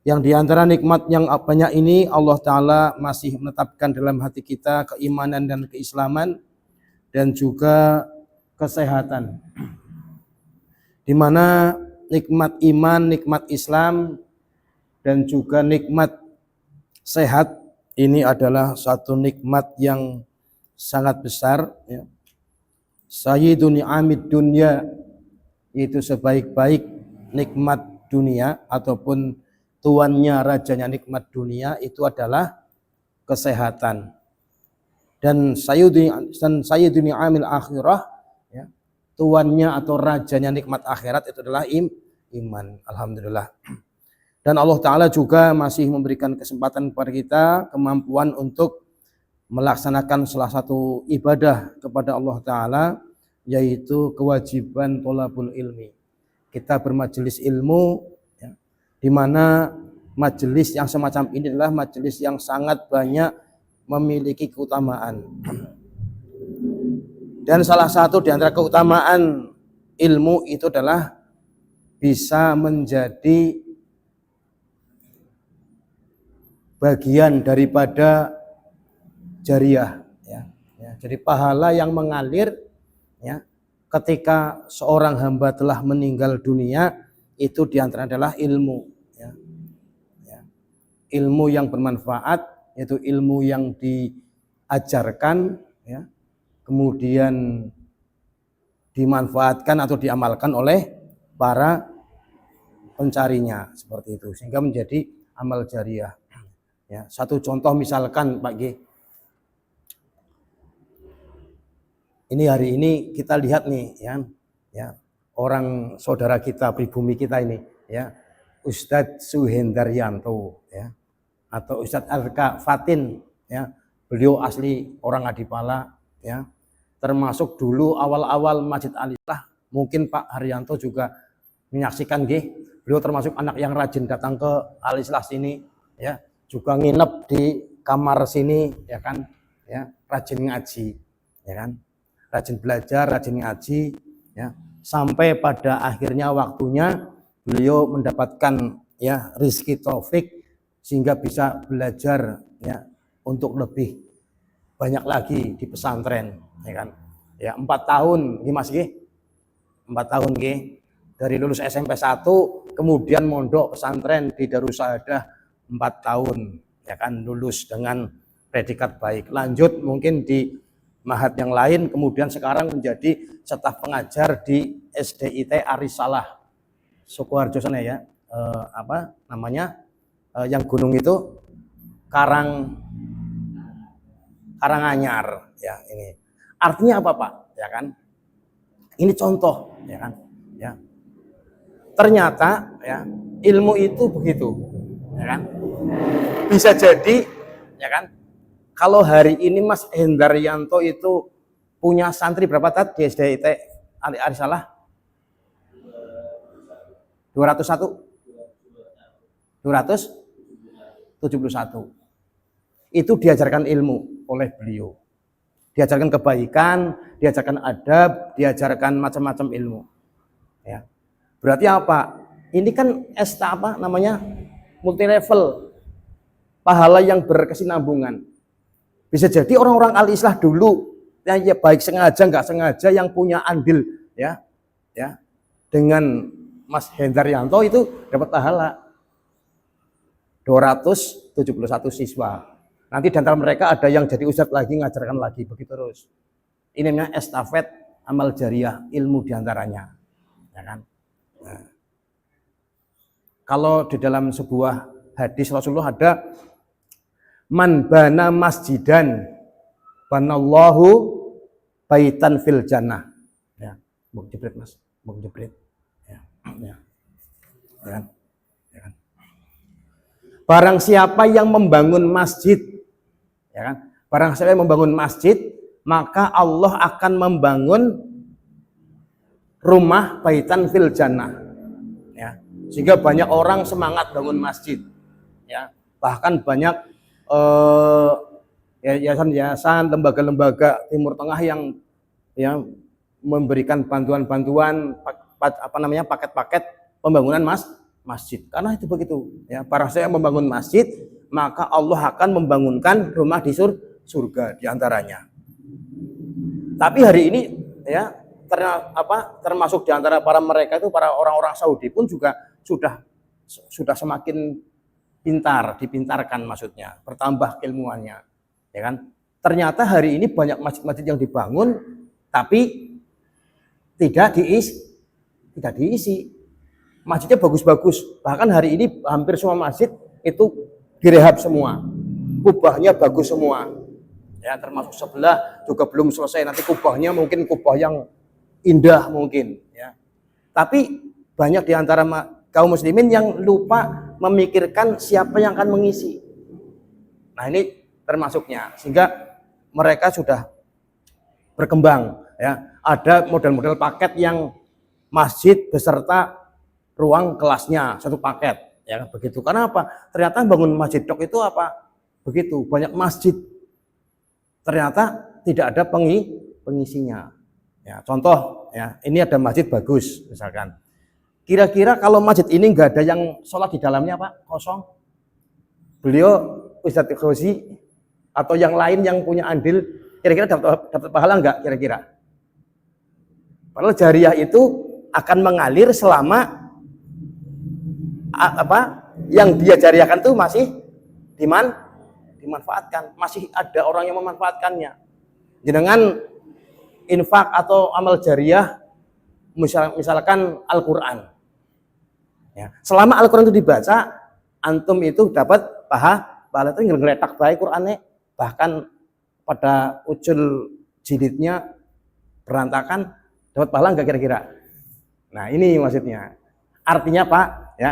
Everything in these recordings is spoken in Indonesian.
Yang diantara nikmat yang banyak ini Allah Ta'ala masih menetapkan dalam hati kita keimanan dan keislaman dan juga kesehatan. Di mana nikmat iman, nikmat Islam dan juga nikmat sehat ini adalah satu nikmat yang sangat besar, ya. Sayyidu ni'amid dunya, yaitu sebaik-baik nikmat dunia ataupun tuannya rajanya nikmat dunia itu adalah kesehatan. Dan sayyidu ni'amil akhirah, ya, tuannya atau rajanya nikmat akhirat itu adalah iman. Alhamdulillah. Dan Allah Ta'ala juga masih memberikan kesempatan kepada kita kemampuan untuk melaksanakan salah satu ibadah kepada Allah Ta'ala, yaitu kewajiban tholabul ilmi. Kita bermajelis ilmu, ya, di mana majelis yang semacam ini adalah majelis yang sangat banyak memiliki keutamaan. Dan salah satu di antara keutamaan ilmu itu adalah bisa menjadi bagian daripada jariah, ya. Jadi pahala yang mengalir, ya, ketika seorang hamba telah meninggal dunia itu diantara adalah ilmu, ya. Ilmu yang bermanfaat, yaitu ilmu yang diajarkan, ya, kemudian dimanfaatkan atau diamalkan oleh para pencarinya, seperti itu, sehingga menjadi amal jariah. Ya, satu contoh misalkan Pak G, ini hari ini kita lihat nih, ya, orang saudara kita, pribumi kita ini, ya, Ustadz Suhendaryanto, ya, atau Ustadz Arka Fatin, ya, beliau asli orang Adipala, ya, termasuk dulu awal-awal Masjid Al-Islah, mungkin Pak Haryanto juga menyaksikan, beliau termasuk anak yang rajin datang ke Al-Islah sini, ya, juga nginep di kamar sini, ya kan, ya, rajin ngaji, ya kan, rajin belajar, rajin ngaji, ya, sampai pada akhirnya waktunya beliau mendapatkan, ya, rizki taufik sehingga bisa belajar, ya, untuk lebih banyak lagi di pesantren, ya kan, ya, 4 tahun nih Mas 4 tahun dari lulus SMP 1 kemudian mondok pesantren di Darussahadah 4 tahun, ya kan, lulus dengan predikat baik, lanjut mungkin di mahat yang lain, kemudian sekarang menjadi staf pengajar di SDIT Arisalah Sukoharjo sana, ya, apa namanya, yang gunung itu Karanganyar, ya. Ini artinya apa Pak, ya kan, ini contoh, ya kan, ya, ternyata, ya, ilmu itu begitu, ya kan, bisa jadi, ya kan, kalau hari ini Mas Hendaryanto itu punya santri berapa tadi di SDIT Arisalah? 271. Itu diajarkan ilmu oleh beliau. Diajarkan kebaikan, diajarkan adab, diajarkan macam-macam ilmu. Ya. Berarti apa? Ini kan multi level, pahala yang berkesinambungan. Bisa jadi orang-orang Al-Islah dulu, ya, baik sengaja nggak sengaja, yang punya andil, ya, dengan Mas Hendaryanto itu dapat pahala 271 siswa. Nanti di antara mereka ada yang jadi ustadz lagi, ngajarkan lagi, begitu terus. Ini namanya estafet amal jariah, ilmu diantaranya, ya kan. Nah, kalau di dalam sebuah hadis Rasulullah ada man bana masjidan banallahu baitan fil jannah, ya, buk jebret Mas, buk jebret, ya, ya, ya kan, ya kan. Barang siapa yang membangun masjid, ya kan, barang siapa yang membangun masjid, maka Allah akan membangun rumah baitan fil jannah, ya, sehingga banyak orang semangat bangun masjid, ya, bahkan banyak yayasan-yayasan, lembaga-lembaga Timur Tengah yang memberikan bantuan-bantuan, paket-paket pembangunan masjid. Karena itu begitu, ya. Barang saya membangun masjid, maka Allah akan membangunkan rumah di surga diantaranya. Tapi hari ini, ya, termasuk diantara para mereka itu para orang-orang Saudi pun juga sudah semakin dipintarkan maksudnya, bertambah ilmuannya, ya kan? Ternyata hari ini banyak masjid-masjid yang dibangun, tapi tidak diisi. Masjidnya bagus-bagus. Bahkan hari ini hampir semua masjid itu direhab semua. Kubahnya bagus semua. Ya, termasuk sebelah juga belum selesai. Nanti kubahnya mungkin kubah yang indah mungkin. Ya. Tapi banyak di antara kaum muslimin yang lupa memikirkan siapa yang akan mengisi. Nah ini termasuknya. Sehingga mereka sudah berkembang. Ya. Ada model-model paket yang masjid beserta ruang kelasnya satu paket, ya begitu. Karena apa? Ternyata bangun masjid dok itu apa? Begitu banyak masjid, ternyata tidak ada pengisinya. Ya, contoh, ya ini ada masjid bagus, misalkan. Kira-kira kalau masjid ini nggak ada yang sholat di dalamnya, Pak, kosong. Beliau Ustadz Khosi atau yang lain yang punya andil, kira-kira dapat pahala nggak? Kira-kira? Padahal jariah itu akan mengalir selama yang dia jariahkan itu masih dimanfaatkan, masih ada orang yang memanfaatkannya. Dengan infak atau amal jariah, misalkan Al-Quran. Ya. Selama Al-Quran itu dibaca, antum itu dapat pahala itu ngeletak baik Qurannya, bahkan pada ujul jilidnya berantakan, dapat pahala nggak kira-kira? Nah ini maksudnya. Artinya Pak, ya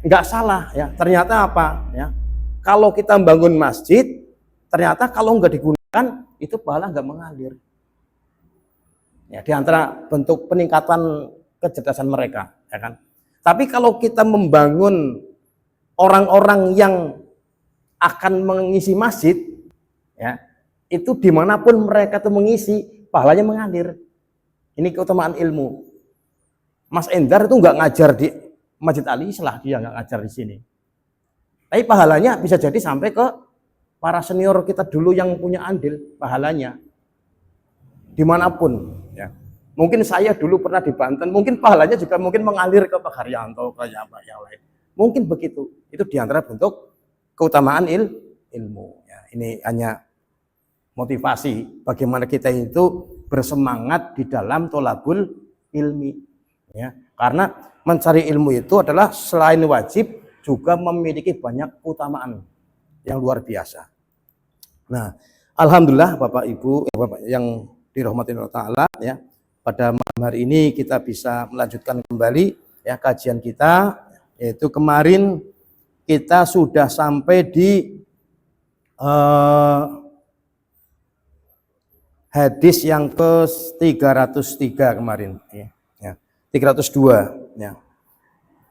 nggak salah ya. Ternyata apa ya? Kalau kita bangun masjid, ternyata kalau nggak digunakan itu pahala nggak mengalir. Ya, di antara bentuk peningkatan kecerdasan mereka, ya kan. Tapi kalau kita membangun orang-orang yang akan mengisi masjid, ya itu dimanapun mereka itu mengisi, pahalanya mengalir. Ini keutamaan ilmu. Mas Endar itu nggak ngajar di Masjid Ali Islah, dia nggak ngajar di sini. Tapi pahalanya bisa jadi sampai ke para senior kita dulu yang punya andil, pahalanya dimanapun. Ya. Mungkin saya dulu pernah di Banten, mungkin pahalanya juga mungkin mengalir ke Pak Haryanto, ke yang lain. Mungkin begitu. Itu diantara bentuk keutamaan ilmu. Ya, ini hanya motivasi bagaimana kita itu bersemangat di dalam tolabul ilmi. Ya, karena mencari ilmu itu adalah selain wajib juga memiliki banyak keutamaan yang luar biasa. Nah, alhamdulillah Bapak Ibu yang dirahmati Allah Ta'ala, ya, pada malam hari ini kita bisa melanjutkan kembali ya kajian kita, yaitu kemarin kita sudah sampai di hadis yang ke 303 kemarin, ya. 302 ya.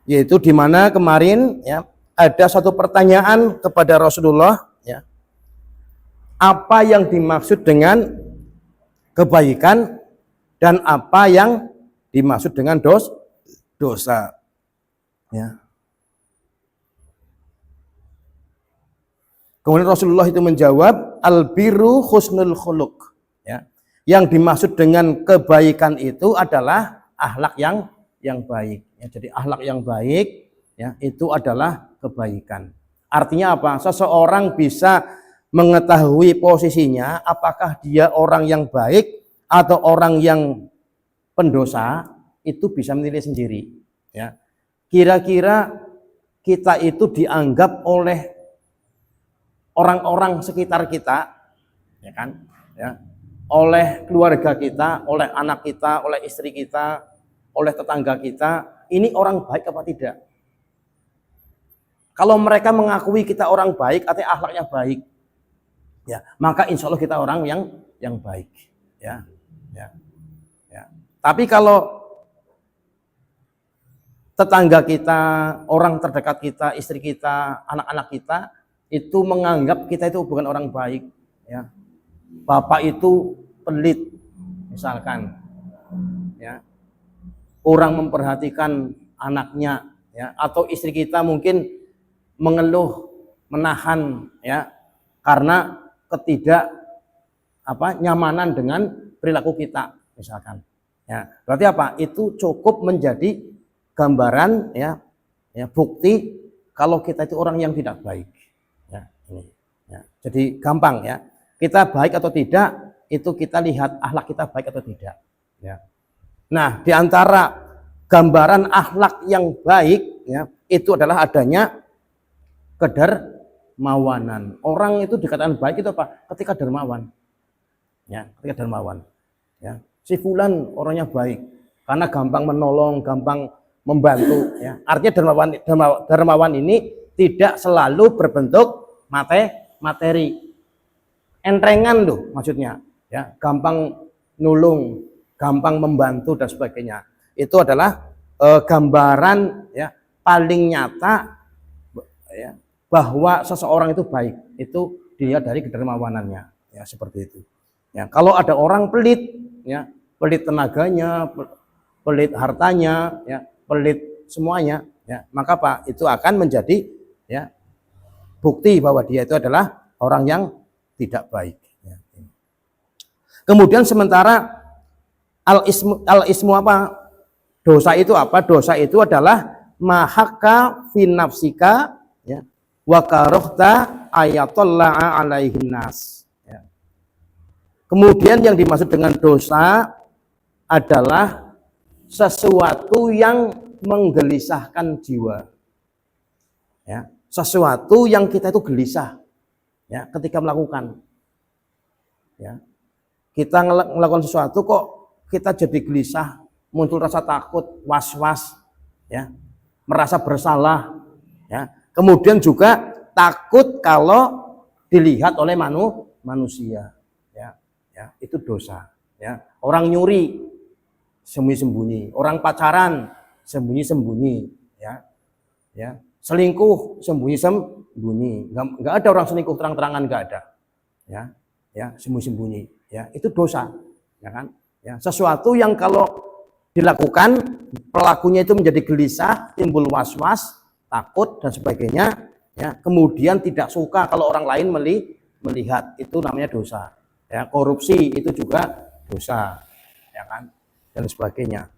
Yaitu di mana kemarin ya ada satu pertanyaan kepada Rasulullah ya. Apa yang dimaksud dengan kebaikan dan apa yang dimaksud dengan dosa ya. Kemudian Rasulullah itu menjawab, al-birru husnul khuluq ya. Yang dimaksud dengan kebaikan itu adalah akhlak yang baik. Ya, jadi akhlak yang baik ya itu adalah kebaikan. Artinya apa? Seseorang bisa mengetahui posisinya, apakah dia orang yang baik atau orang yang pendosa, itu bisa menilai sendiri. Ya. Kira-kira kita itu dianggap oleh orang-orang sekitar kita, ya kan? Ya, oleh keluarga kita, oleh anak kita, oleh istri kita, oleh tetangga kita, ini orang baik apa tidak? Kalau mereka mengakui kita orang baik, artinya akhlaknya baik, ya, maka insya Allah kita orang yang baik, ya. Tapi kalau tetangga kita, orang terdekat kita, istri kita, anak-anak kita itu menganggap kita itu bukan orang baik, ya. Bapak itu pelit, misalkan, ya. Orang memperhatikan anaknya ya, atau istri kita mungkin mengeluh, menahan, ya, karena nyamanan dengan perilaku kita, misalkan. Ya, berarti apa? Itu cukup menjadi gambaran, ya, bukti kalau kita itu orang yang tidak baik. Ya, ini. Ya, jadi gampang, ya. Kita baik atau tidak, itu kita lihat akhlak kita baik atau tidak. Ya. Nah, di antara gambaran akhlak yang baik, ya, itu adalah adanya kedermawanan. Orang itu dikatakan baik itu apa? Ketika dermawan. Ya, ketika dermawan. Ya. Si fulan orangnya baik karena gampang menolong, gampang membantu. Ya. Artinya dermawan ini tidak selalu berbentuk materi. Entrengan loh maksudnya. Ya, gampang nulung, gampang membantu dan sebagainya. Itu adalah gambaran, ya, paling nyata, ya, bahwa seseorang itu baik. Itu dilihat dari kedermawanannya, ya, seperti itu. Ya, kalau ada orang pelit, ya, pelit tenaganya, pelit hartanya, ya, pelit semuanya, ya, maka Pak itu akan menjadi, ya, bukti bahwa dia itu adalah orang yang tidak baik. Ya. Kemudian sementara al-ismu apa? Dosa itu apa? Dosa itu adalah mahaka fi nafsika, ya, wa karohta ayatolla'a alaihin nas. Ya. Kemudian yang dimaksud dengan dosa adalah sesuatu yang menggelisahkan jiwa. Ya, sesuatu yang kita itu gelisah, ya, ketika melakukan. Ya. Kita melakukan sesuatu kok kita jadi gelisah, muncul rasa takut, was-was, ya, merasa bersalah, ya. Kemudian juga takut kalau dilihat oleh manusia, ya, ya, itu dosa, ya. Orang nyuri sembunyi-sembunyi, orang pacaran sembunyi-sembunyi, ya, ya, selingkuh sembunyi-sembunyi, nggak ada orang selingkuh terang-terangan, nggak ada, ya, ya, sembunyi-sembunyi, ya, itu dosa, ya kan, ya, sesuatu yang kalau dilakukan pelakunya itu menjadi gelisah, timbul was-was, takut dan sebagainya, ya, kemudian tidak suka kalau orang lain melihat, itu namanya dosa, ya. Korupsi itu juga dosa, ya kan, dan sebagainya,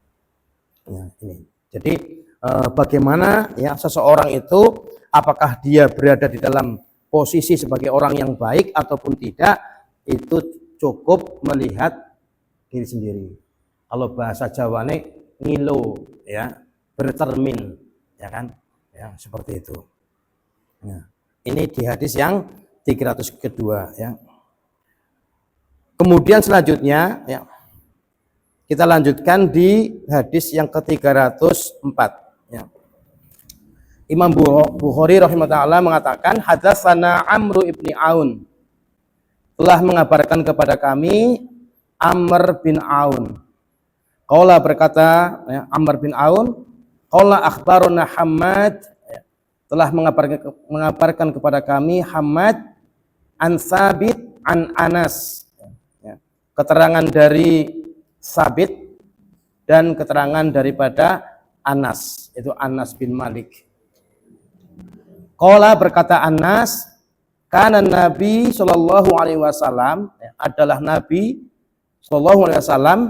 ya, ini. Jadi bagaimana, ya, seseorang itu apakah dia berada di dalam posisi sebagai orang yang baik ataupun tidak, itu cukup melihat diri sendiri. Kalau bahasa Jawane ngilo, ya, bercermin, ya kan, ya, seperti itu. Ya. Ini di hadis yang 300 kedua, ya. Kemudian selanjutnya, ya, kita lanjutkan di hadis yang ke-304, ya. Imam Bukhari rahimahullah mengatakan, hadatsana Amr ibni Aun, telah mengabarkan kepada kami Amr bin Aun. Qala berkata, ya, Amr bin Aun, qala akhbaruna Hammad, ya, telah mengabarkan kepada kami Hammad an Sabit an Anas, ya, keterangan dari Sabit dan keterangan daripada Anas, itu Anas bin Malik. Qala berkata Anas, karena Nabi Shallallahu Alaihi Wasallam, adalah Nabi Shallallahu Alaihi Wasallam,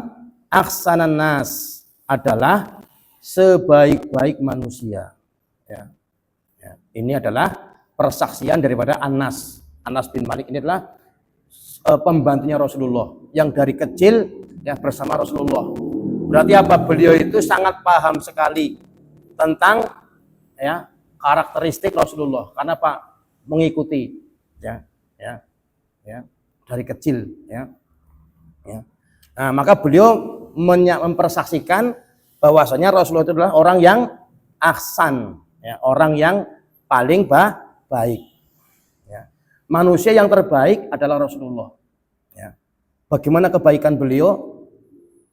ahsanan nas, adalah sebaik-baik manusia. Ya. Ya. Ini adalah persaksian daripada Anas. Anas bin Malik ini adalah pembantunya Rasulullah yang dari kecil, ya, bersama Rasulullah. Berarti apa? Beliau itu sangat paham sekali tentang, ya, karakteristik Rasulullah. Karena Pak mengikuti, ya, ya, ya, dari kecil, ya, ya. Nah, maka beliau mempersaksikan bahwasanya Rasulullah itu adalah orang yang ahsan, ya, orang yang paling baik, ya. Manusia yang terbaik adalah Rasulullah, ya. Bagaimana kebaikan beliau,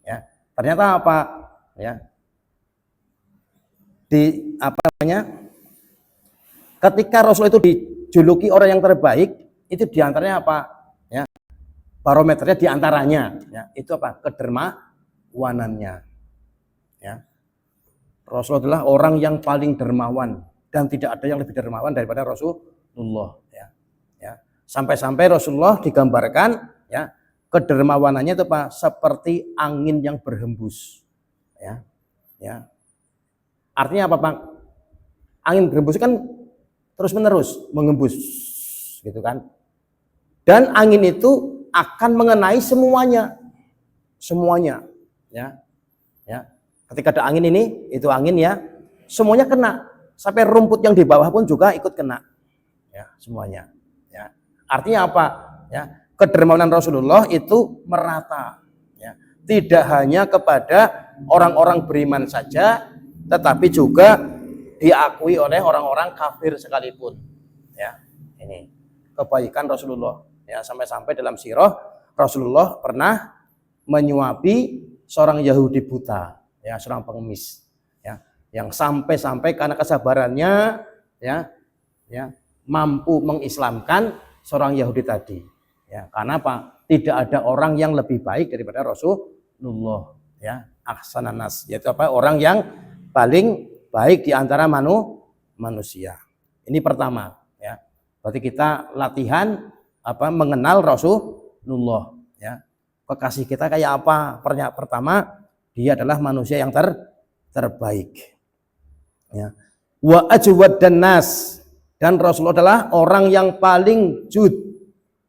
ya, ternyata apa, ya, ketika Rasulullah itu dijuluki orang yang terbaik, itu diantaranya apa, ya, barometernya diantaranya, ya, itu apa, kedermawanannya, ya. Rasulullah adalah orang yang paling dermawan dan tidak ada yang lebih dermawan daripada Rasulullah, ya. Ya. Sampai-sampai Rasulullah digambarkan, ya, kedermawanannya itu Pak seperti angin yang berhembus, ya. Ya. Artinya apa, Pak? Angin berhembus kan terus-menerus menghembus, gitu kan. Dan angin itu akan mengenai semuanya. Semuanya, ya. Ya. Ketika ada angin ini, itu angin ya, semuanya kena. Sampai rumput yang di bawah pun juga ikut kena. Ya, semuanya. Ya. Artinya apa? Ya, kedermawanan Rasulullah itu merata. Ya. Tidak hanya kepada orang-orang beriman saja, tetapi juga diakui oleh orang-orang kafir sekalipun. Ya, ini kebaikan Rasulullah. Ya, sampai-sampai dalam sirah Rasulullah pernah menyuapi seorang Yahudi buta, ya, seorang pengemis, ya, yang sampai-sampai karena kesabarannya, ya, ya, mampu mengislamkan seorang Yahudi tadi. Ya, karena apa? Tidak ada orang yang lebih baik daripada Rasulullah, ya, ahsanan nas, yaitu apa? Orang yang paling baik di antara manusia. Ini pertama, ya. Berarti kita latihan apa? Mengenal Rasulullah, ya. Kekasih kita kayak apa? Pertama, dia adalah manusia yang terbaik. Ya. Wa ajwad dan nas, dan Rasulullah adalah orang yang paling jud,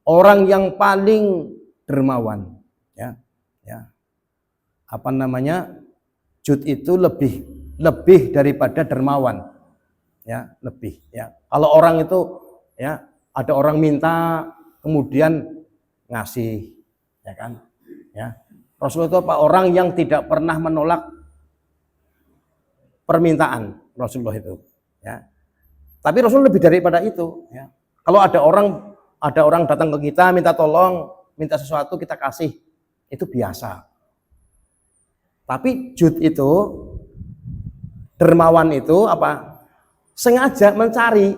orang yang paling dermawan. Ya. Ya. Apa namanya? Jud itu lebih daripada dermawan, ya, lebih, ya. Kalau orang itu, ya, ada orang minta kemudian ngasih, ya kan, ya. Rasulullah itu apa? Orang yang tidak pernah menolak permintaan Rasulullah itu, ya. Tapi Rasul lebih daripada itu, ya. Kalau ada orang datang ke kita minta tolong, minta sesuatu kita kasih, itu biasa. Tapi jud itu, dermawan itu apa? Sengaja mencari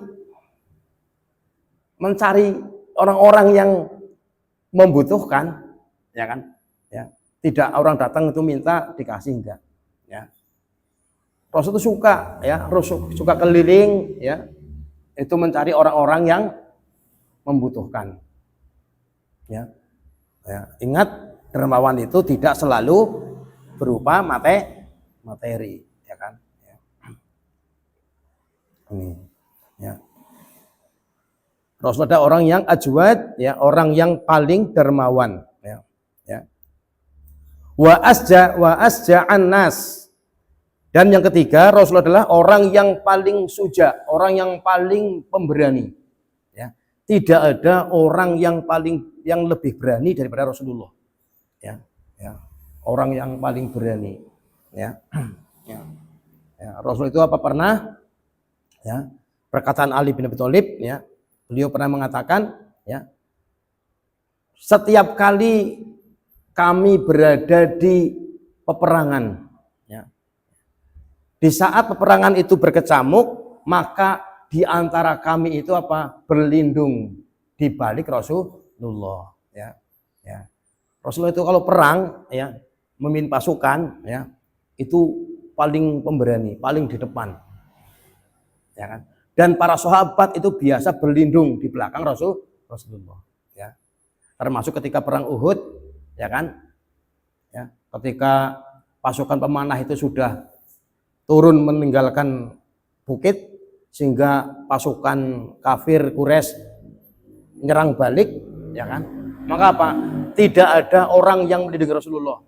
orang-orang yang membutuhkan, ya kan? Ya. Tidak orang datang itu minta dikasih, enggak, ya. Rasul itu suka, ya, Rasul suka keliling, ya, itu mencari orang-orang yang membutuhkan, ya. Ya. Ingat, dermawan itu tidak selalu berupa materi, ya kan? Ya. Ini, ya. Rasul ada orang yang ajwad, ya, orang yang paling dermawan, ya. Ya. Wa asja'an nas. Dan yang ketiga, Rasul adalah orang yang paling suja, orang yang paling pemberani, ya. Tidak ada orang yang lebih berani daripada Rasulullah, ya. Ya. Orang yang paling berani, ya. Ya. Ya. Rasul itu apa pernah, ya, perkataan Ali bin Abi Thalib, ya, beliau pernah mengatakan, ya, setiap kali kami berada di peperangan, ya, di saat peperangan itu berkecamuk, maka di antara kami itu apa? Berlindung di balik Rasulullah, ya. Ya. Rasulullah itu kalau perang, ya, memimpin pasukan, ya, itu paling pemberani, paling di depan, ya kan. Dan para sahabat itu biasa berlindung di belakang Rasulullah, ya. Termasuk ketika perang Uhud, ya kan, ya, ketika pasukan pemanah itu sudah turun meninggalkan bukit sehingga pasukan kafir Quraisy nyerang balik, ya kan, maka apa? Tidak ada orang yang melindungi Rasulullah,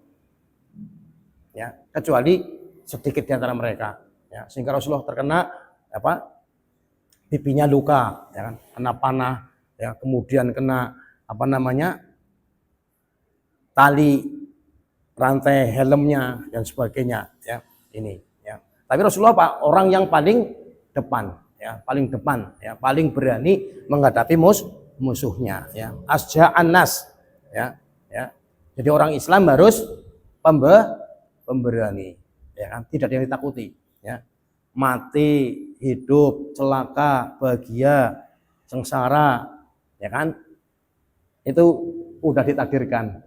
ya, kecuali sedikit di antara mereka, ya, sehingga Rasulullah terkena apa? Pipinya luka, ya kan, kena panah, ya, kemudian kena apa namanya? Tali rantai helmnya dan sebagainya, ya, ini, ya. Tapi Rasulullah apa? Orang yang paling depan, ya, paling depan, ya, paling berani menghadapi musuhnya, ya. Asja'an nas, ya, ya. Jadi orang Islam harus pemberani, ya kan, tidak ada yang ditakuti, ya. Mati, hidup, celaka, bahagia, sengsara, ya kan, itu udah ditakdirkan,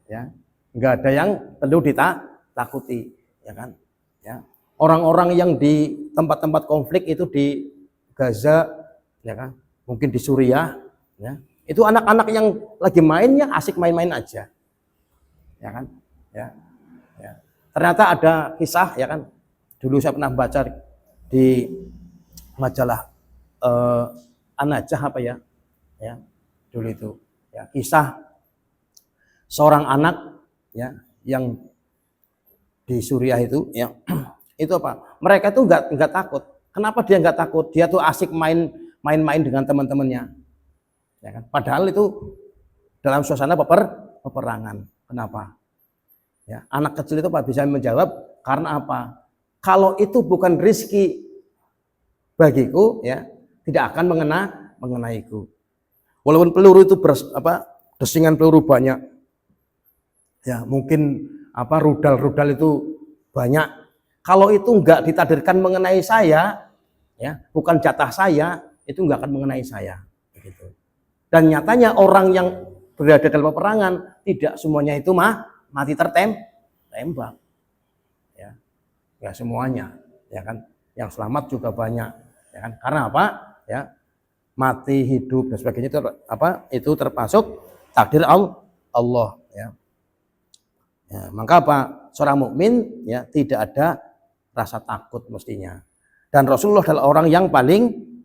ya, nggak ada yang perlu ditakuti, ya kan, ya. orang-orang yang di tempat-tempat konflik itu di Gaza, ya kan, mungkin di Suriah, ya, itu anak-anak yang lagi mainnya asik main-main aja, ya kan, ya, ya. Ternyata ada kisah, ya kan, dulu saya pernah baca di majalah An-Najah apa ya, ya, dulu itu, ya, kisah seorang anak, ya, yang di Suriah itu, ya, itu apa? Mereka itu nggak takut. Kenapa dia nggak takut? Dia tuh asik main-main dengan teman-temannya, ya kan? Padahal itu dalam suasana peperangan. Kenapa? Ya, anak kecil itu Pak bisa menjawab karena apa? Kalau itu bukan rizki bagiku, ya, tidak akan mengenaiku. Walaupun peluru itu desingan peluru banyak, ya, mungkin rudal-rudal itu banyak. Kalau itu enggak ditakdirkan mengenai saya, ya, bukan jatah saya, itu enggak akan mengenai saya, begitu. Dan nyatanya orang yang berada dalam peperangan tidak semuanya itu mati tembak, ya, ya semuanya, ya kan. Yang selamat juga banyak, ya kan. Karena apa? Ya, mati, hidup dan sebagainya itu itu termasuk takdir Allah, ya. Ya, maka seorang mukmin, ya, tidak ada rasa takut mestinya. Dan Rasulullah adalah orang yang paling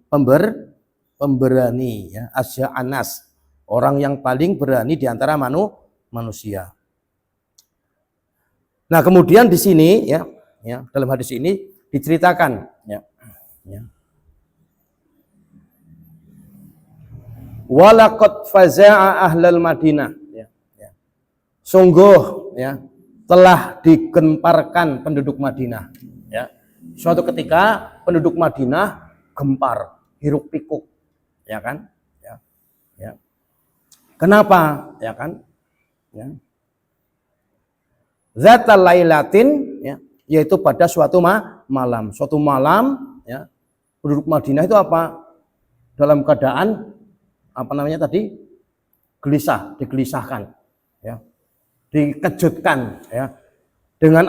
pemberani, ya, asya'anas, orang yang paling berani di antara manusia. Nah, kemudian di sini, ya, dalam hadis ini diceritakan, ya. Walaqad faza'a ahlal Madinah, ya. Sungguh, ya, telah digemparkan penduduk Madinah, ya. Suatu ketika penduduk Madinah gempar, hiruk pikuk, ya kan, ya, ya. Kenapa, ya kan, ya. Zatal lailatin, ya, yaitu pada suatu malam, ya, penduduk Madinah itu dalam keadaan digelisahkan, ya, dikejutkan, ya, dengan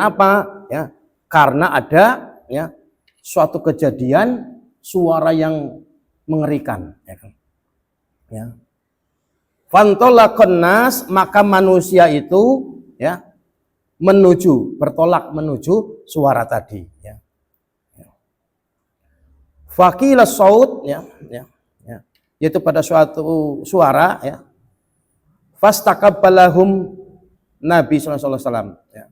ya, karena ada, ya, suatu kejadian suara yang mengerikan, ya kan, ya. Fantolakon nas, maka manusia itu, ya, bertolak menuju suara tadi, ya. Faqila saut, ya, yaitu pada suatu suara, ya, fastaqabbalahum Nabi sallallahu alaihi wasallam, ya.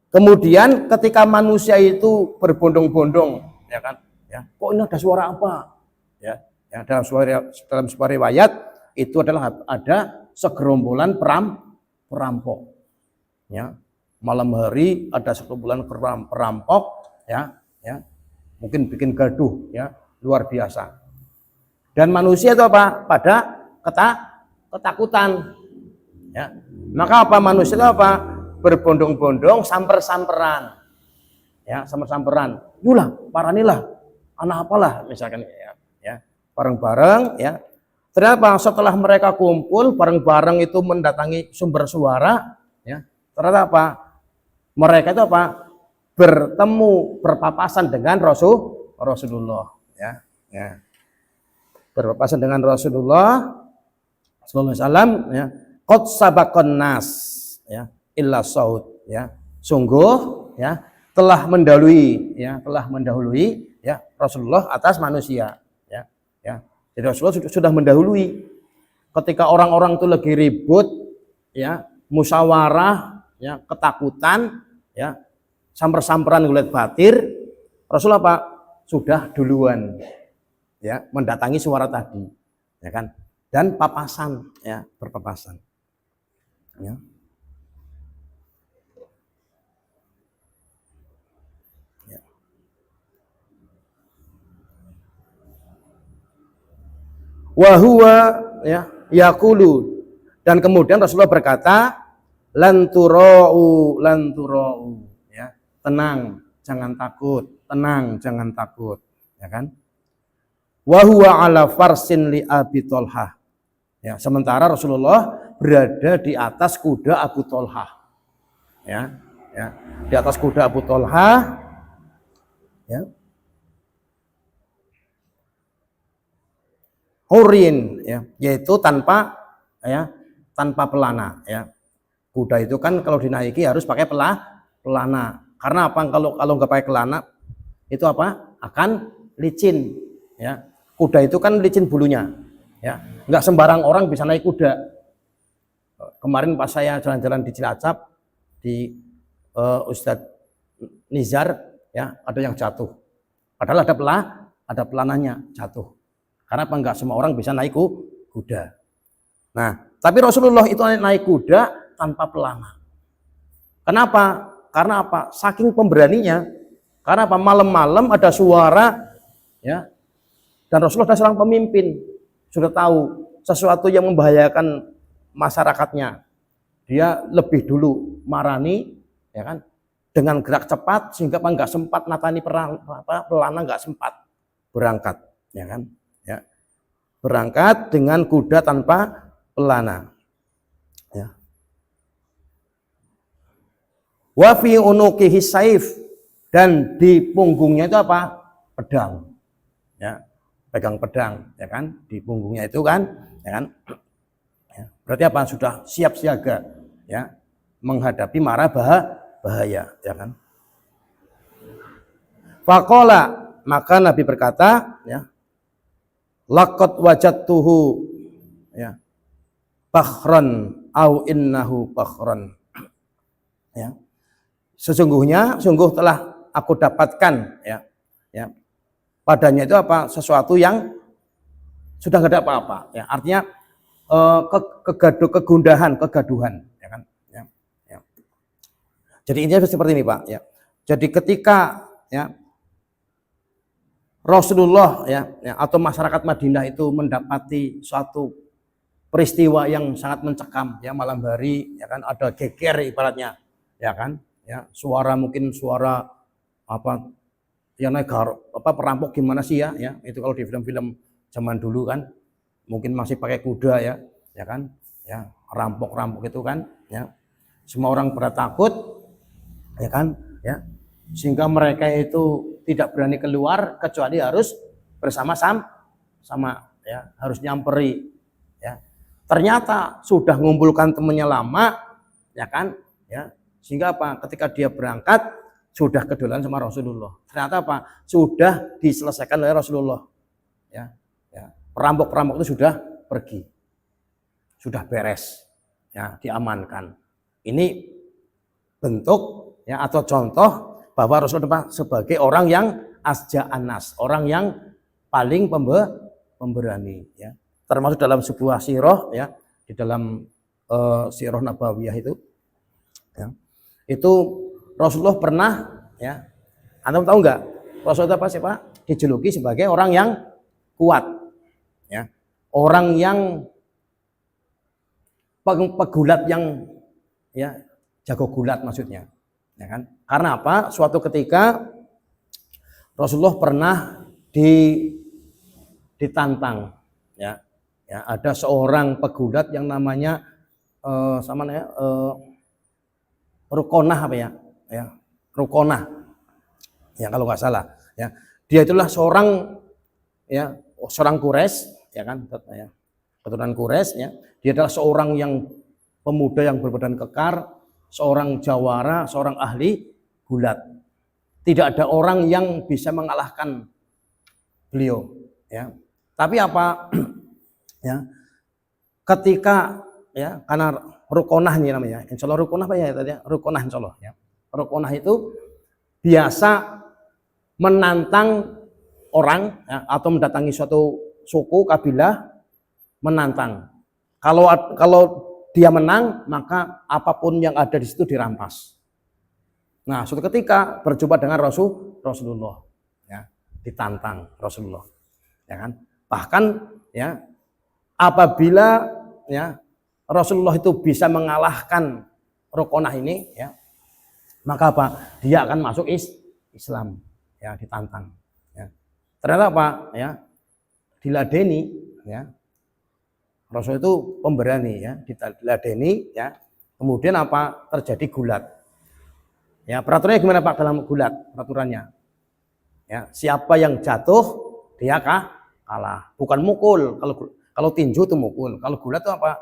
Kemudian ketika manusia itu berbondong-bondong, ya kan, ya, kok ini ada suara apa, ya, dalam sebuah riwayat itu adalah ada segerombolan perampok, ya. Malam hari ada segerombolan perampok, ya, mungkin bikin gaduh, ya, luar biasa. Dan manusia itu pada ketakutan, ya. Maka manusia itu berbondong-bondong, samper-samperan, ya, samper-samperan. Yulah, paranilah, anak apalah misalkan, ya, bareng-bareng, ya. Ternyata setelah mereka kumpul bareng-bareng itu mendatangi sumber suara, ya, ternyata mereka itu berpapasan dengan Rasulullah, ya. Berpapasan dengan Rasulullah sallallahu alaihi wasallam, ya. Qad sabaqan nas, ya, illa saud, ya. Sungguh, ya, telah mendahului, ya, Rasulullah atas manusia, ya. Jadi Rasulullah sudah mendahului ketika orang-orang itu lagi ribut, ya, musyawarah, ya, ketakutan, ya, samper-samperan ngulet batir, Rasulullah sudah duluan, ya, mendatangi suara tadi, ya kan, dan papasan, ya, berpapasan, ya. Wahuwa, ya, yaqulu, dan kemudian Rasulullah berkata, lanturau, ya, tenang, jangan takut, ya kan. Wahuwa ala farsin li Abi Tolhah, ya, sementara Rasulullah berada di atas kuda Abu Tolhah, ya, di atas kuda Abu Tolhah, ya. Hurin, ya, yaitu tanpa pelana, ya. Kuda itu kan kalau dinaiki harus pakai pelana. Karena apa? Kalau nggak pakai pelana itu apa? Akan licin, ya. Kuda itu kan licin bulunya, ya. Nggak sembarang orang bisa naik kuda. Kemarin pas saya jalan-jalan di Cilacap di Ustadz Nizar, ya, ada yang jatuh. Padahal ada pelananya, jatuh. Karena apa? Nggak semua orang bisa naik kuda. Nah, tapi Rasulullah itu naik kuda tanpa pelana. Kenapa? Karena apa? Saking pemberaninya. Karena apa? Malam-malam ada suara, ya. Dan Rasulullah adalah seorang pemimpin, sudah tahu sesuatu yang membahayakan masyarakatnya. Dia lebih dulu marani, ya kan? Dengan gerak cepat sehingga nggak sempat natani pelana, nggak sempat berangkat, ya kan? Ya. Berangkat dengan kuda tanpa pelana. Ya. Wa fi unuqihi saif, dan di punggungnya itu apa? Pedang. Ya, pegang pedang, ya kan? Di punggungnya itu kan, ya kan? Ya. Berarti apa? Sudah siap siaga, ya, menghadapi mara bahaya, ya kan? Faqala, maka Nabi berkata, ya, laqad wajadtuhu, ya, bakhran au innahu bakhran. Ya. Sungguh telah aku dapatkan, ya, ya, padanya itu apa? Sesuatu yang sudah nggak ada apa-apa, ya. Artinya kegaduhan, ya kan? Ya, ya. Jadi intinya seperti ini, Pak, ya. Jadi ketika, ya, Rasulullah, ya, atau masyarakat Madinah itu mendapati suatu peristiwa yang sangat mencekam, ya, malam hari, ya kan, ada geger ibaratnya, ya kan? Ya, mungkin suara apa yang naik perampok gimana sih, ya itu kalau di film-film zaman dulu kan mungkin masih pakai kuda, ya kan, ya, rampok itu kan, ya, semua orang pada takut, ya kan, ya, sehingga mereka itu tidak berani keluar kecuali harus bersama-sama, ya, harus nyamperi, ya. Ternyata sudah mengumpulkan temannya lama, ya kan, ya. Sehingga apa? Ketika dia berangkat sudah keduluan sama Rasulullah. Ternyata apa? Sudah diselesaikan oleh Rasulullah. Ya, ya. Perampok-perampok itu sudah pergi, sudah beres, ya, diamankan. Ini bentuk, ya, atau contoh bahwa Rasulullah sebagai orang yang asja'anas, orang yang paling pemberani, ya. Termasuk dalam sebuah sirah, ya, di dalam sirah Nabawiyah itu, ya. Itu Rasulullah pernah, ya, Anda tahu nggak? Rasulullah siapa? Dijuluki sebagai orang yang kuat, ya, orang yang pegulat, yang, ya, jago gulat maksudnya, ya kan? Karena apa? Suatu ketika Rasulullah pernah ditantang, ya, ya, ada seorang pegulat yang namanya Rukonah apa, ya, Rukonah, ya, kalau nggak salah, ya. Dia itulah seorang Quraisy, ya kan, ya, keturunan Quraisy, ya. Dia adalah seorang yang pemuda yang berbadan kekar, seorang jawara, seorang ahli gulat. Tidak ada orang yang bisa mengalahkan beliau, ya. Tapi apa, ya, ketika, ya, karena Rukonah ini namanya, insya Allah Rukonah apa ya tadi? Rukonah, insya Allah, ya. Rukonah itu biasa menantang orang, ya, atau mendatangi suatu suku kabilah, menantang. Kalau dia menang, maka apapun yang ada di situ dirampas. Nah, suatu ketika berjumpa dengan Rasulullah, ya, ditantang Rasulullah, ya kan. Bahkan, ya, apabila, ya, Rasulullah itu bisa mengalahkan Rukonah ini, ya, maka apa? Dia akan masuk Islam, ya, ditantang, ya. Ternyata apa? Ya, diladeni, ya. Rasul itu pemberani, ya, diladeni, ya. Kemudian apa? Terjadi gulat. Ya, peraturannya gimana Pak dalam gulat? Peraturannya Ya, siapa yang jatuh dia kalah. Bukan mukul. Kalau tinju itu mukul. Kalau gulat itu apa?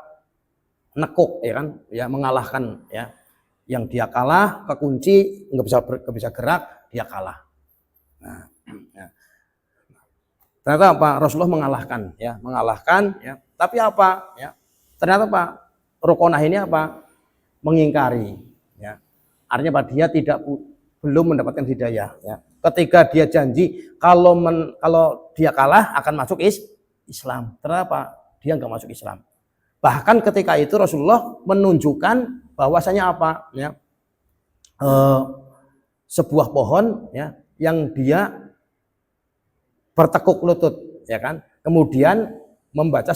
Nekuk, ya kan? Ya, mengalahkan, ya. Yang dia kalah, kekunci, nggak bisa gerak, dia kalah. Nah, ya. Ternyata apa? Rasulullah mengalahkan, ya, ya. Tapi apa? Ya, ternyata apa? Rukonah ini apa? Mengingkari, ya. Artinya apa? Dia belum mendapatkan hidayah, ya. Ketika dia janji kalau dia kalah akan masuk Islam, ternyata dia nggak masuk Islam. Bahkan ketika itu Rasulullah menunjukkan bahwasanya apa, ya, sebuah pohon, ya, yang dia bertekuk lutut, ya kan, kemudian membaca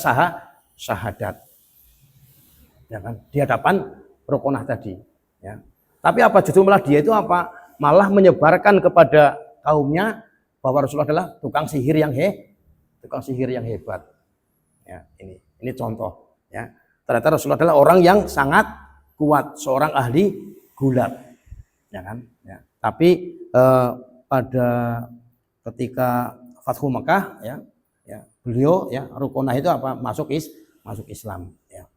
syahadat, ya kan, di hadapan Rukonah tadi, ya. Tapi apa, justru malah dia itu apa, malah menyebarkan kepada kaumnya bahwa Rasulullah adalah tukang sihir yang hebat, ya. Ini contoh, ya. Ternyata Rasulullah adalah orang yang sangat kuat, seorang ahli gulat, ya kan, ya. Tapi pada ketika Fathu Mekah, ya, beliau, ya, Rukonah itu apa, masuk Islam, ya.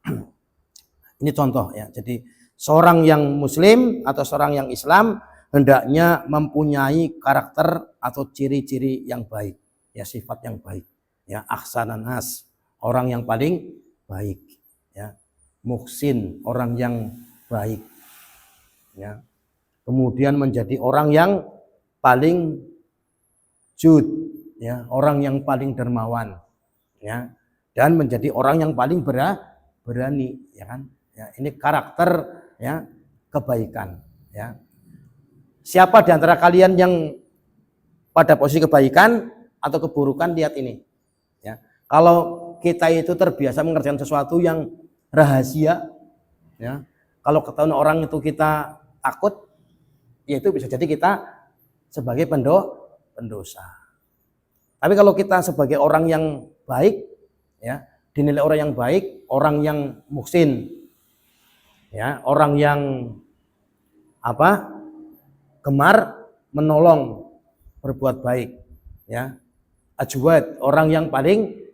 Ini contoh, ya. Jadi seorang yang Muslim atau seorang yang Islam hendaknya mempunyai karakter atau ciri-ciri yang baik, ya, sifat yang baik, ya. Ahsanan nas, orang yang paling baik, ya. Muhsin, orang yang baik, ya. Kemudian menjadi orang yang paling jud, ya, orang yang paling dermawan, ya, dan menjadi orang yang paling berani, ya kan, ya. Ini karakter, ya, kebaikan, ya. Siapa di antara kalian yang pada posisi kebaikan atau keburukan, lihat ini, ya. Kalau kita itu terbiasa mengerjakan sesuatu yang rahasia, ya, kalau ketahuan orang itu kita takut, ya itu bisa jadi kita sebagai pendosa. Tapi kalau kita sebagai orang yang baik, ya, dinilai orang yang baik, orang yang muhsin, ya, orang yang apa, gemar menolong, berbuat baik, ya, ajwad, orang yang paling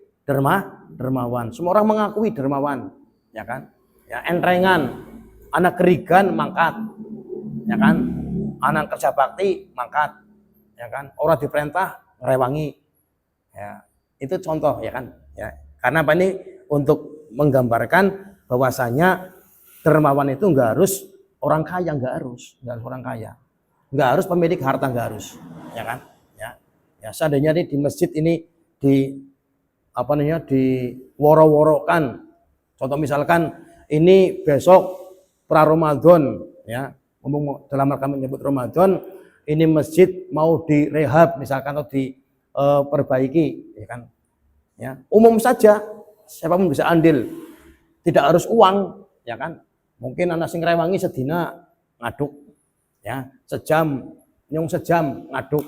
dermawan. Semua orang mengakui dermawan, ya kan, ya, entrengan, anak kerigan mangkat, ya kan, anak kerja bakti mangkat, ya kan, orang diperintah ngerewangi, ya. Itu contoh, ya kan, ya. Karena apa, ini untuk menggambarkan bahwasanya dermawan itu nggak harus orang kaya, nggak harus orang kaya, nggak harus pemilik harta, nggak harus, ya kan, ya. Ya, seandainya ini di masjid ini diworo-worokan, contoh misalkan ini besok pra Ramadan, ya, dalam rangka menyebut Ramadan, ini masjid mau direhab misalkan atau diperbaiki, ya kan, ya, umum saja, siapapun bisa andil, tidak harus uang, ya kan. Mungkin anak sing rewangi sedina ngaduk, ya, sejam ngaduk,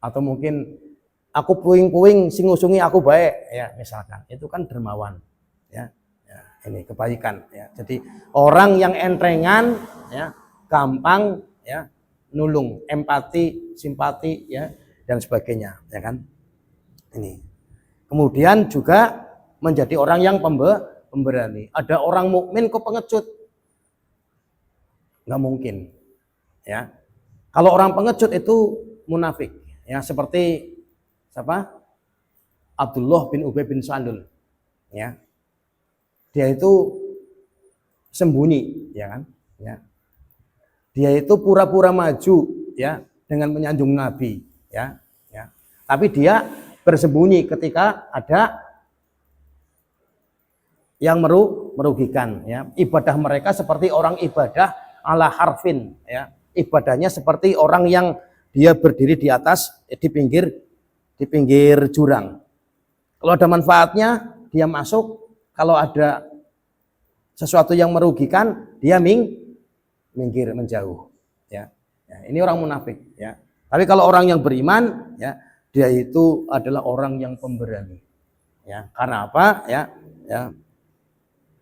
atau mungkin aku puing-puing sing ngusungi aku baik, ya, misalkan, itu kan dermawan, ya. Ya, ini kebaikan, ya. Jadi orang yang entrengan, ya, gampang, ya, nulung, empati, simpati, ya, dan sebagainya, ya kan. Ini kemudian juga menjadi orang yang pemberani. Ada orang mukmin kok pengecut, nggak mungkin, ya. Kalau orang pengecut itu munafik, ya, seperti siapa? Abdullah bin Ubay bin Salul, ya. Dia itu sembunyi, ya kan, ya. Dia itu pura-pura maju, ya, dengan menyanjung Nabi, ya, ya. Tapi dia bersembunyi ketika ada yang merugikan, ya. Ibadah mereka seperti orang ibadah ala harfin, ya. Ibadahnya seperti orang yang dia berdiri di atas, di pinggir jurang. Kalau ada manfaatnya dia masuk, kalau ada sesuatu yang merugikan dia minggir, menjauh, ya. Ya, ini orang munafik, ya. Tapi kalau orang yang beriman, ya, dia itu adalah orang yang pemberani, ya. Karena apa, ya, ya,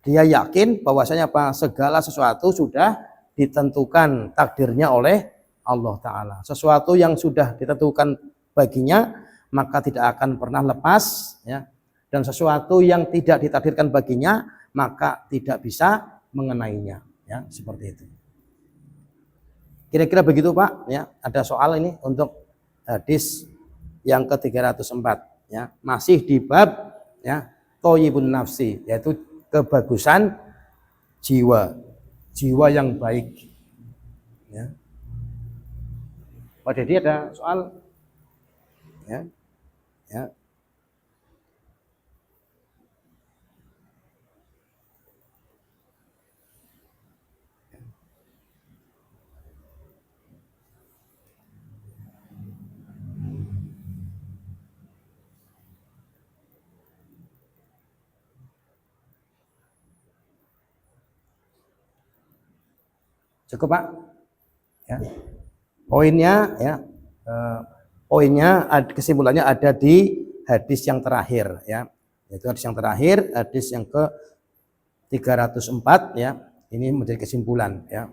dia yakin bahwasanya apa, segala sesuatu sudah ditentukan takdirnya oleh Allah Ta'ala. Sesuatu yang sudah ditentukan baginya maka tidak akan pernah lepas, ya. Dan sesuatu yang tidak ditakdirkan baginya maka tidak bisa mengenainya, ya, seperti itu. Kira-kira begitu Pak, ya. Ada soal ini untuk hadis yang ke-304, ya. Masih di bab, ya, thayyibun nafsi, yaitu kebagusan jiwa, jiwa yang baik, ya. Pak Dedi ada soal, ya, ya. Cukup Pak, ya. Poinnya, ya, poinnya kesimpulannya ada di hadis yang terakhir, ya, yaitu hadis yang terakhir, hadis yang ke 304, ya. Ini menjadi kesimpulan, ya.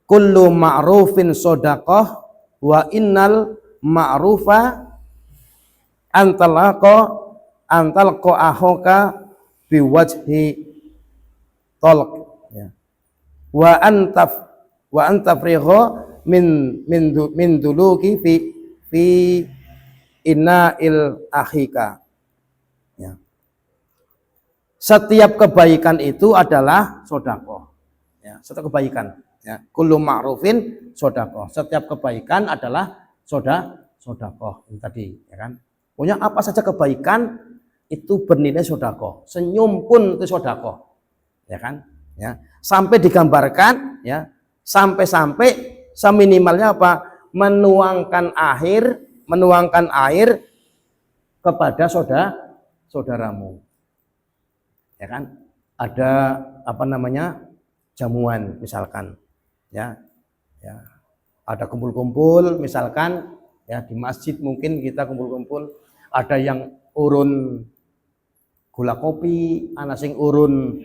Kullu ma'rufin shadaqah wa innal ma'rufa antalqa ahoka biwajhi talq, ya. Wa antafrigha min duluki fi inna'il akhika, ya. Setiap kebaikan itu adalah sedekah, ya. Setiap kebaikan, ya. Kullu ma'rufin sedekah. Setiap kebaikan adalah sedekah. Ini tadi, ya kan. Pokoknya apa saja kebaikan itu bernilai sedekah. Senyum pun itu sedekah, ya kan, ya. Sampai digambarkan, ya, sampai seminimalnya apa, menuangkan air kepada saudaramu, ya kan. Ada apa namanya, jamuan misalkan, ya, ya, ada kumpul-kumpul misalkan, ya, di masjid mungkin kita kumpul-kumpul, ada yang urun gula kopi, ana sing urun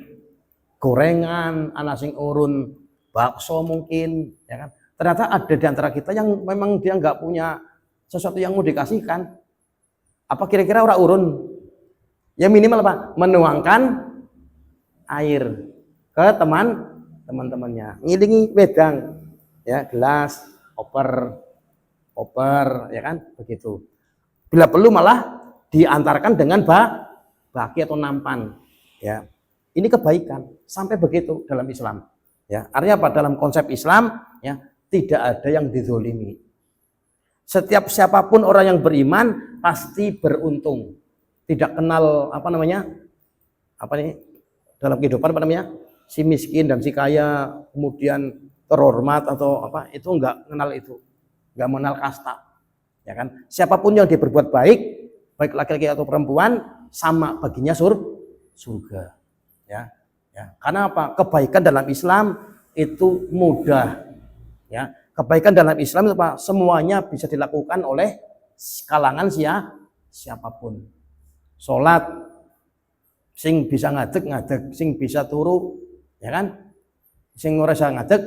gorengan, ana sing urun bakso mungkin, ya kan. Ternyata ada di antara kita yang memang dia nggak punya sesuatu yang mau dikasihkan. Apa kira-kira orang urun? Ya minimal apa? Menuangkan air ke teman-temannya, ngilingi wedang, ya, gelas, koper, ya kan, begitu. Bila perlu malah diantarkan dengan baki atau nampan, ya. Ini kebaikan sampai begitu dalam Islam, ya. Artinya apa? Dalam konsep Islam, ya, tidak ada yang dizolimi. Setiap siapapun orang yang beriman pasti beruntung. Tidak kenal apa namanya, apa nih dalam kehidupan, apa namanya, si miskin dan si kaya kemudian terhormat atau apa, itu enggak kenal itu, enggak mengenal kasta, ya kan. Siapapun yang dia berbuat baik laki-laki atau perempuan, sama baginya surga. Ya, ya. Karena apa? Kebaikan dalam Islam itu mudah, ya. Kebaikan dalam Islam itu apa? Semuanya bisa dilakukan oleh kalangan siapapun. Sholat, sing bisa ngadeg, sing bisa turu, ya kan? Sing ora bisa ngadeg,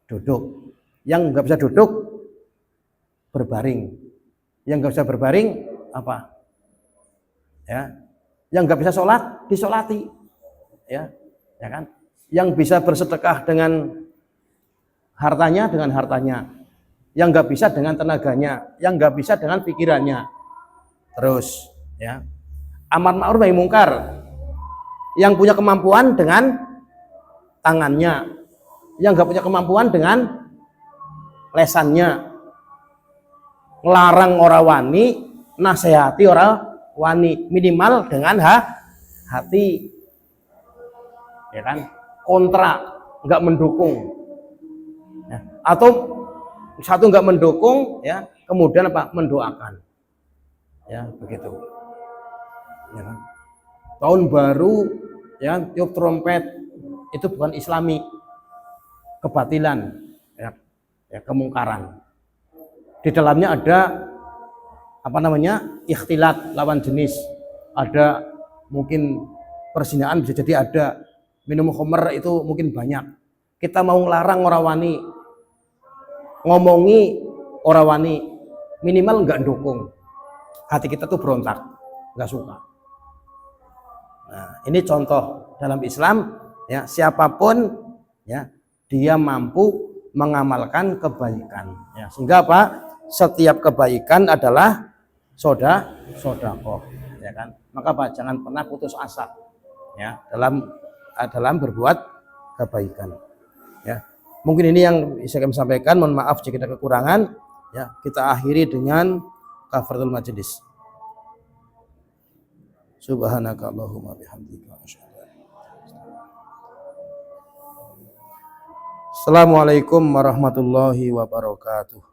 duduk. Yang nggak bisa duduk, berbaring. Yang nggak bisa berbaring, apa? Ya. Yang nggak bisa sholat, disolati. Ya, ya kan. Yang bisa bersedekah dengan hartanya, yang nggak bisa dengan tenaganya, yang nggak bisa dengan pikirannya. Terus, ya, amar ma'ruf nahi mungkar, yang punya kemampuan dengan tangannya, yang nggak punya kemampuan dengan lesannya, ngelarang orang wani, nasihati orang wani, minimal dengan hati, ya kan, kontra, nggak mendukung, ya. Atau satu nggak mendukung, ya, kemudian apa, mendoakan, ya, begitu, ya kan. Tahun baru, ya, tiup trompet itu bukan Islami, kebatilan, ya, ya, kemungkaran. Di dalamnya ada apa namanya, ikhtilat lawan jenis, ada mungkin perzinaan, bisa jadi ada minum khamr, itu mungkin banyak. Kita mau ngelarang orang wani ngomongi ora wani, minimal nggak dukung. Hati kita tuh berontak, nggak suka. Nah, ini contoh dalam Islam ya, siapapun ya dia mampu mengamalkan kebaikan ya, sehingga apa? Setiap kebaikan adalah sedekah ya kan. Maka apa? Jangan pernah putus asa ya dalam berbuat kebaikan ya. Mungkin ini yang bisa kami sampaikan, mohon maaf jika ada kekurangan ya. Kita akhiri dengan kafaratul majelis. Subhanaka Allahumma bihamdika. Assalamualaikum warahmatullahi wabarakatuh.